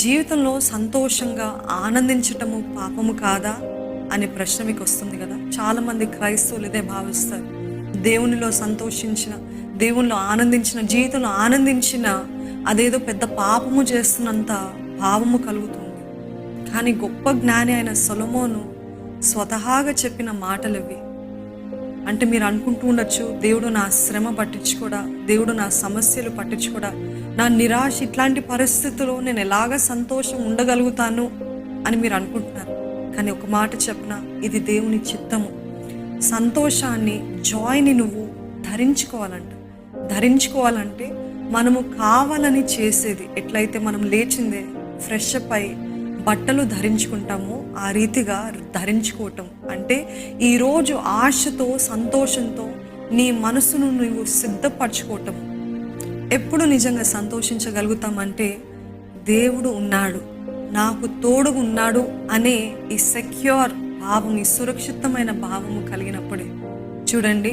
జీవితంలో సంతోషంగా ఆనందించటము పాపము కాదా అనే ప్రశ్న మీకు వస్తుంది కదా. చాలామంది క్రైస్తవులు ఇదే భావిస్తారు. దేవునిలో సంతోషించిన, దేవునిలో ఆనందించిన, జీవితంలో ఆనందించిన అదేదో పెద్ద పాపము చేస్తున్నంత భావము కలుగుతుంది. కానీ గొప్ప జ్ఞాని అయిన సొలొమోను స్వతహాగా చెప్పిన మాటలు ఇవి. అంటే మీరు అనుకుంటూ ఉండొచ్చు, దేవుడు నా శ్రమ పట్టించుకోడా, దేవుడు నా సమస్యలు పట్టించుకోడా, నా నిరాశ ఇట్లాంటి పరిస్థితుల్లో నేను ఎలాగ సంతోషం ఉండగలుగుతాను అని మీరు అనుకుంటున్నారు. కానీ ఒక మాట చెప్పిన, ఇది దేవుని చిత్తము. సంతోషాన్ని, జాయ్ని నువ్వు ధరించుకోవాలంటే మనము కావాలని చేసేది. ఎట్లయితే మనం లేచిందే ఫ్రెష్ అప్ అయి బట్టలు ధరించుకుంటామో ఆ రీతిగా ధరించుకోవటం అంటే ఈరోజు ఆశతో, సంతోషంతో నీ మనసును నువ్వు సిద్ధపరచుకోవటం. ఎప్పుడు నిజంగా సంతోషించగలుగుతామంటే దేవుడు ఉన్నాడు, నాకు తోడు ఉన్నాడు అనే ఈ సెక్యూర్ భావం, ఈ సురక్షితమైన భావము కలిగినప్పుడే. చూడండి,